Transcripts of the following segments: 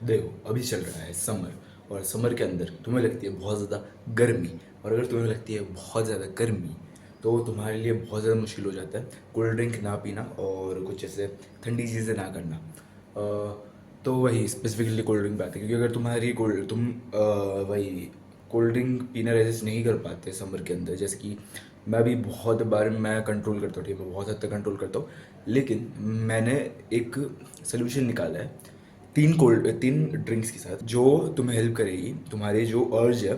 देखो अभी चल रहा है समर, और समर के अंदर तुम्हें लगती है बहुत ज़्यादा गर्मी, और अगर तुम्हें लगती है बहुत ज़्यादा गर्मी तो तुम्हारे लिए बहुत ज़्यादा मुश्किल हो जाता है कोल्ड ड्रिंक ना पीना और कुछ ऐसे ठंडी चीज़ें ना करना। तो वही स्पेसिफिकली कोल्ड ड्रिंक पे आते हैं, क्योंकि अगर तुम्हारी कोल्ड तुम वही कोल्ड ड्रिंक पीना रेजिस्ट नहीं कर पाते समर के अंदर, जैसे कि मैं भी बहुत बार मैं कंट्रोल करता हूँ, ठीक है, मैं बहुत हद तक कंट्रोल करता हूँ, लेकिन मैंने एक सोल्यूशन निकाला है तीन ड्रिंक्स के साथ जो तुम्हें हेल्प करेगी। तुम्हारे जो अर्ज है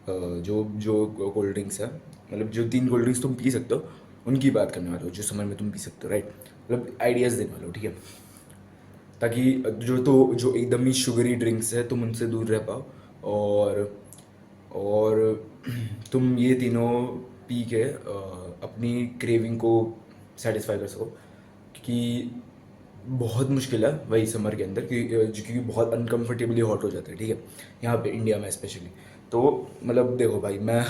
जो जो कोल्ड ड्रिंक्स है, मतलब जो तीन कोल्ड ड्रिंक्स तुम पी सकते हो उनकी बात करने वाला हो, जो समर में तुम पी सकते हो, राइट। मतलब आइडियाज़ देने वाला हो, ठीक है, ताकि जो एकदम ही शुगरी ड्रिंक्स है तुम उनसे दूर रह पाओ, और तुम ये तीनों पी के अपनी क्रेविंग को सेटिस्फाई कर सको। क्योंकि बहुत मुश्किल है वही समर के अंदर, क्योंकि बहुत अनकंफर्टेबली हॉट हो जाता है, ठीक है, यहाँ पे इंडिया में स्पेशली। तो मतलब देखो भाई मैं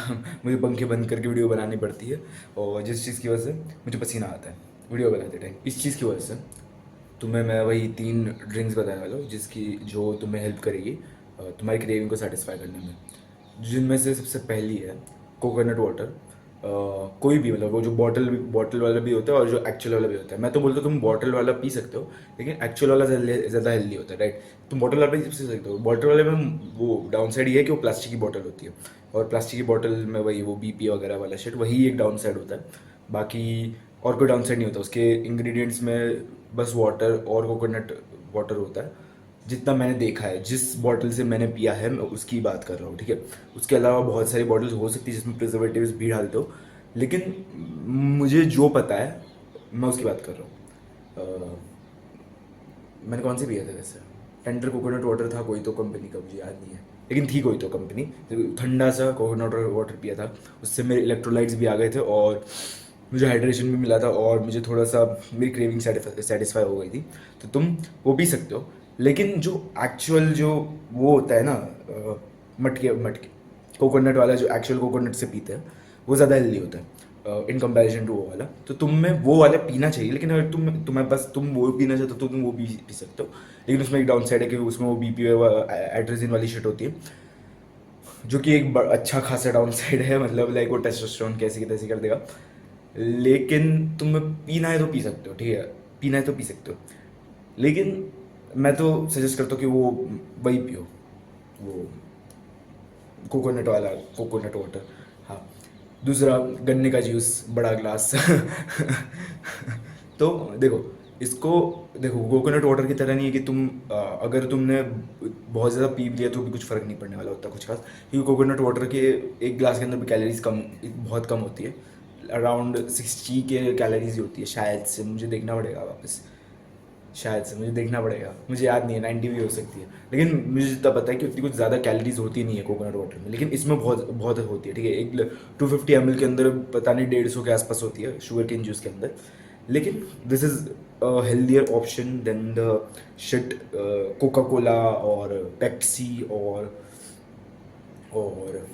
मुझे पंखे बंद करके वीडियो बनानी पड़ती है, और जिस चीज़ की वजह से मुझे पसीना आता है वीडियो बनाते टाइम, इस चीज़ की वजह से तुम्हें मैं वही तीन ड्रिंक्स बताने वाला हूँ जिसकी जो तुम्हें हेल्प करेगी तुम्हारी क्रेविंग को सेटिस्फाई करने में। जिनमें से सबसे पहली है कोकोनट वाटर। कोई भी, मतलब वो जो बॉटल वाला भी होता है और जो एक्चुअल वाला भी होता है। मैं तो बोलता हूँ तुम बॉटल वाला पी सकते हो, लेकिन एक्चुअल वाला ज़्यादा हेल्दी होता है, राइट। तुम बॉटल वाला भी पी सकते हो। बॉटल वाले में वो डाउन साइड ये है कि वो प्लास्टिक की बॉटल होती है, और प्लास्टिक की बॉटल में वही वो बीपी वगैरह वाला शिट, वही एक डाउन साइड होता है। बाकी और कोई डाउन साइड नहीं होता उसके इंग्रेडिएंट्स में, बस वाटर और कोकोनट वाटर होता है, जितना मैंने देखा है, जिस बॉटल से मैंने पिया है मैं उसकी बात कर रहा हूँ, ठीक है। उसके अलावा बहुत सारी बॉटल्स हो सकती है जिसमें प्रिजर्वेटिव्स भी डालते हो, लेकिन मुझे जो पता है मैं उसकी बात कर रहा हूँ। मैंने कौन सी पिया था वैसे, टेंडर कोकोनट वाटर था कोई तो कंपनी का, मुझे याद नहीं है, लेकिन थी कोई तो कंपनी। ठंडा सा कोकोनट वाटर पिया था, उससे मेरे इलेक्ट्रोलाइट्स भी आ गए थे, और मुझे हाइड्रेशन भी मिला था, और मुझे थोड़ा सा मेरी क्रेविंग सेटिस्फाई हो गई थी। तो तुम वो पी सकते हो, लेकिन जो एक्चुअल जो वो होता है ना, मटके मटके कोकोनट वाला जो एक्चुअल कोकोनट से पीते हैं वो ज़्यादा हेल्दी होता है इन कंपैरिजन टू वो वाला। तो तुम्हें वो वाला पीना चाहिए, लेकिन अगर तुम्हें बस तुम वो पीना चाहते हो तो तुम वो पी सकते हो, लेकिन उसमें एक डाउन साइड है कि उसमें वो बीपी एड्रेसिन वाली शिट होती है, जो कि एक अच्छा खासा डाउन साइड है, मतलब लाइक वो टेस्टोस्टेरोन कैसी की तैसी कर देगा। लेकिन तुम्हें पीना है तो पी सकते हो, ठीक है, पीना है तो पी सकते हो, लेकिन मैं तो सजेस्ट करता हूँ कि वो वही पियो, वो कोकोनट वाला कोकोनट वाटर। हाँ, दूसरा गन्ने का जूस बड़ा ग्लास तो देखो, इसको देखो कोकोनट वाटर की तरह नहीं है कि तुम अगर तुमने बहुत ज़्यादा पी लिया तो भी कुछ फ़र्क नहीं पड़ने वाला होता कुछ खास, क्योंकि कोकोनट वाटर के एक ग्लास के अंदर भी कैलोरीज बहुत कम होती है, अराउंड 60 के कैलोरीज होती है शायद से, मुझे देखना पड़ेगा वापस, शायद से मुझे देखना पड़ेगा, मुझे याद नहीं है, 90 भी हो सकती है, लेकिन मुझे जितना पता है कि उतनी कुछ ज़्यादा कैलोरीज होती नहीं है कोकोनट वाटर में, लेकिन इसमें बहुत बहुत होती है, ठीक है। एक 250 ml के अंदर पता नहीं 150 के आसपास होती है शुगर केन जूस के अंदर, लेकिन this is healthier option than the shit Coca Cola और पेप्सी और और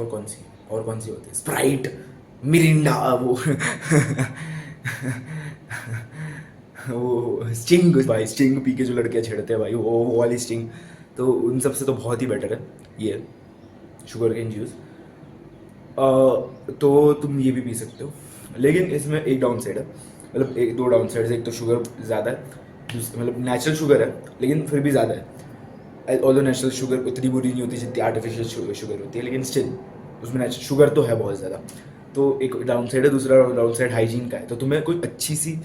कौन सी होती है, स्प्राइट, मिरिंडा, वो वो स्टिंग भाई, स्टिंग पी के जो लड़के छेड़ते हैं भाई, वो वाली स्टिंग, तो उन सब से तो बहुत ही बेटर है ये शुगर केन जूस। तो तुम ये भी पी सकते हो, लेकिन इसमें एक डाउन साइड है, मतलब एक दो डाउन साइड है। एक तो शुगर ज़्यादा है, मतलब नेचुरल शुगर है लेकिन फिर भी ज़्यादा है। ऑल्दो नेचुरल शुगर उतनी बुरी नहीं होती जितनी आर्टिफिशियल शुगर होती है, लेकिन स्टिल उसमें नेचुरल शुगर तो है बहुत ज़्यादा। तो एक डाउन साइड है, दूसरा डाउन साइड हाइजीन का है। तो तुम्हें कोई अच्छी सी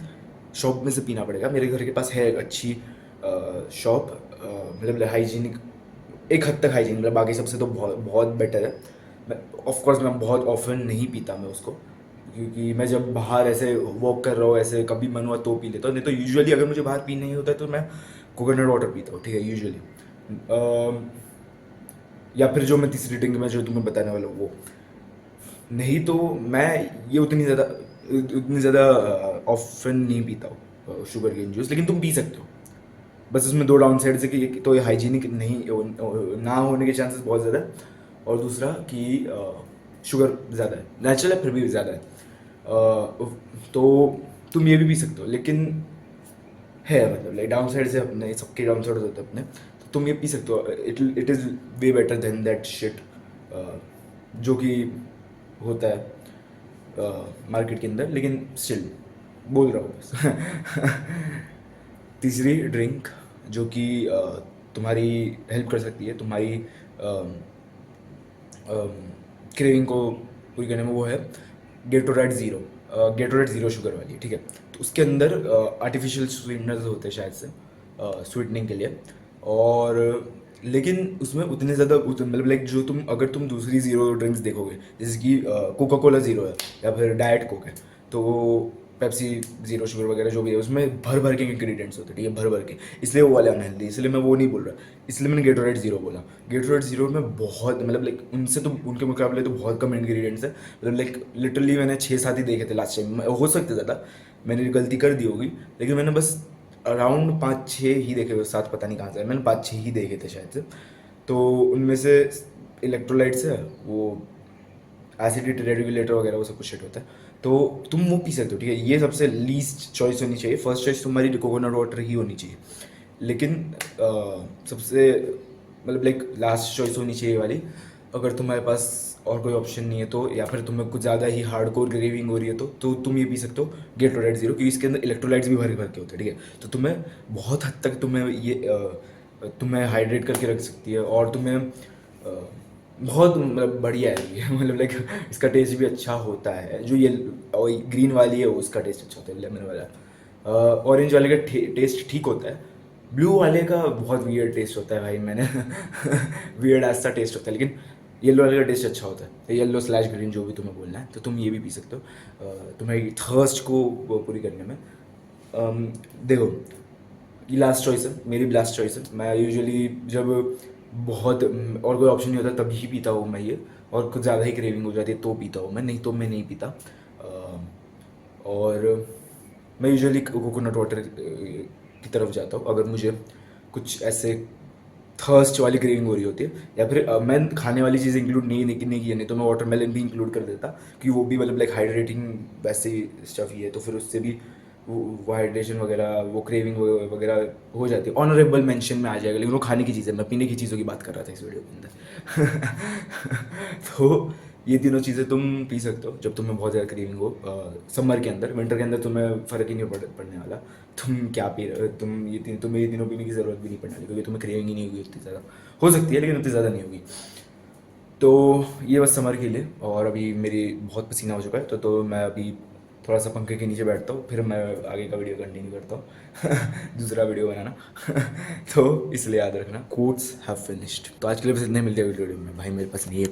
शॉप में से पीना पड़ेगा। मेरे घर के पास है एक अच्छी शॉप, मतलब हाइजीनिक, एक हद तक हाइजीन, मतलब बाकी सबसे तो बहुत बहुत बेटर है। मैं ऑफ कोर्स मैं बहुत ऑफन नहीं पीता मैं उसको, क्योंकि मैं जब बाहर ऐसे वॉक कर रहा हूँ ऐसे कभी मन हुआ तो पी लेता हूँ, नहीं तो यूजुअली अगर मुझे बाहर पी नहीं होता है तो मैं कोकोनट वाटर पीता हूँ, ठीक है, यूजुअली। या फिर जो मैं तीसरी ड्रिंक में जो तुम्हें बताने वाला हूँ वो, नहीं तो मैं ये उतनी ज़्यादा ऑफन नहीं पीता हूँ शुगर केन जूस, लेकिन तुम पी सकते हो। बस उसमें दो डाउन साइड्स है कि एक तो ये हाइजीनिक नहीं ना होने के चांसेस बहुत ज़्यादा है, और दूसरा कि शुगर ज़्यादा है, नेचुरल है फिर भी ज़्यादा है। तो तुम ये भी पी सकते हो, लेकिन है, मतलब लाइक डाउन साइड से अपने सबके डाउन साइड होते हैं अपने, तो तुम ये पी सकते हो, it is way better than that shit जो कि होता है मार्केट के अंदर, लेकिन स्टिल बोल रहा हूँ बस। तीसरी ड्रिंक जो कि तुम्हारी हेल्प कर सकती है तुम्हारी क्रेविंग को पूरी करने में, वो है Gatorade zero. Gatorade zero sugar वाली, ठीक है। तो उसके अंदर आर्टिफिशियल स्वीटनर्स होते हैं शायद से स्वीटनिंग के लिए, और लेकिन उसमें उतने ज़्यादा मतलब लाइक जो तुम अगर तुम दूसरी ज़ीरो ड्रिंक्स देखोगे, जैसे कि कोका कोला ज़ीरो है या फिर डाइट कोक है, तो पेप्सी ज़ीरो शुगर वगैरह जो भी है उसमें भर भर के इंग्रेडिएंट्स होते हैं, ठीक है, भर भर के, इसलिए वो वाले अनहेल्दी, इसलिए मैं वो नहीं बोल रहा, इसलिए मैंने गेटोरेड ज़ीरो बोला। गेटोरेड ज़ीरो में बहुत मतलब लाइक उनसे तो उनके मुकाबले तो बहुत कम इंग्रेडिएंट्स है, मतलब लाइक लिटरली मैंने 6-7 ही देखे थे लास्ट टाइम, हो सकते ज़्यादा, मैंने गलती कर दी होगी, लेकिन मैंने बस अराउंड 5-6 ही देखे हुए, 7 पता नहीं कहाँ से, मैंने 5-6 ही देखे थे शायद से। तो उनमें से इलेक्ट्रोलाइट्स है, वो एसिडिटी रेगुलेटर वगैरह वो सब कुछ शिट होता है, तो तुम वो पी सकते हो, ठीक है। ये सबसे लीस्ट चॉइस होनी चाहिए, फर्स्ट चॉइस तुम्हारी कोकोनट वाटर ही होनी चाहिए, लेकिन सबसे मतलब लाइक लास्ट चॉइस होनी चाहिए वाली, अगर तुम्हारे पास और कोई ऑप्शन नहीं है तो, या फिर तुम्हें कुछ ज़्यादा ही हार्डकोर क्रेविंग हो रही है तो तुम ये पी सकते हो गेटोरेड ज़ीरो, क्योंकि इसके अंदर इलेक्ट्रोलाइट्स भी भर भर के होते हैं, ठीक है। तो तुम्हें बहुत हद तक तुम्हें हाइड्रेट करके रख सकती है, और तुम्हें बहुत मतलब बढ़िया है ये मतलब लाइक इसका टेस्ट भी अच्छा होता है, जो ये ग्रीन वाली है उसका टेस्ट अच्छा होता है, लेमन वाला, ऑरेंज वाले का टेस्ट ठीक होता है, ब्लू वाले का बहुत वियर्ड टेस्ट होता है भाई, मैंने वियर्ड ऐसा टेस्ट होता है, लेकिन येलो वाले का टेस्ट अच्छा होता है, येलो स्लैश ग्रीन जो भी तुम्हें बोलना है, तो तुम ये भी पी सकते हो तुम्हारी थर्स्ट को पूरी करने में। देखो, ये लास्ट चॉइस है, मेरी भी लास्ट चॉइस है, मैं यूजुअली जब बहुत और कोई ऑप्शन नहीं होता तभी पीता हूँ मैं ये, और कुछ ज़्यादा ही क्रेविंग हो जाती है तो पीता हूँ मैं, नहीं तो मैं नहीं पीता। और मैं यूजुअली कोकोनट वाटर की तरफ जाता हूँ अगर मुझे कुछ ऐसे थर्स्ट वाली क्रेविंग हो रही होती है, या फिर मैं खाने वाली चीज़ इंक्लूड नहीं की है, नहीं तो मैं वाटरमेलन भी इंक्लूड कर देता, क्योंकि वो भी मतलब लाइक हाइड्रेटिंग वैसे ही स्टफ ही है, तो फिर उससे भी वो हाइड्रेशन वगैरह वो क्रेविंग वगैरह हो जाती है, ऑनरेबल मेंशन में आ जाएगा, लेकिन वो खाने की चीज़ है, मैं पीने की चीज़ों की बात कर रहा था इस वीडियो के अंदर। तो ये तीनों चीज़ें तुम पी सकते हो जब तुम्हें बहुत ज़्यादा क्रेविंग हो समर के अंदर। विंटर के अंदर तुम्हें फ़र्क ही नहीं पड़ने वाला, तुम क्या पी रहे हो, तुम्हें ये तीनों पीने की ज़रूरत भी नहीं पड़ने वाली, क्योंकि तुम्हें क्रेविंग ही नहीं होगी उतनी ज़्यादा, हो सकती है लेकिन उतनी ज़्यादा नहीं होगी। तो ये बस समर के लिए, और अभी मेरी बहुत पसीना हो चुका है, तो मैं अभी थोड़ा सा पंखे के नीचे बैठता हूँ, फिर मैं आगे का वीडियो कंटिन्यू करता हूँ दूसरा वीडियो बनाना। तो इसलिए याद रखना, कोट्स हैव फिनिश्ड। तो आज के लिए बस इतने, मिलते हैं वीडियो में भाई, मेरे पास नहीं है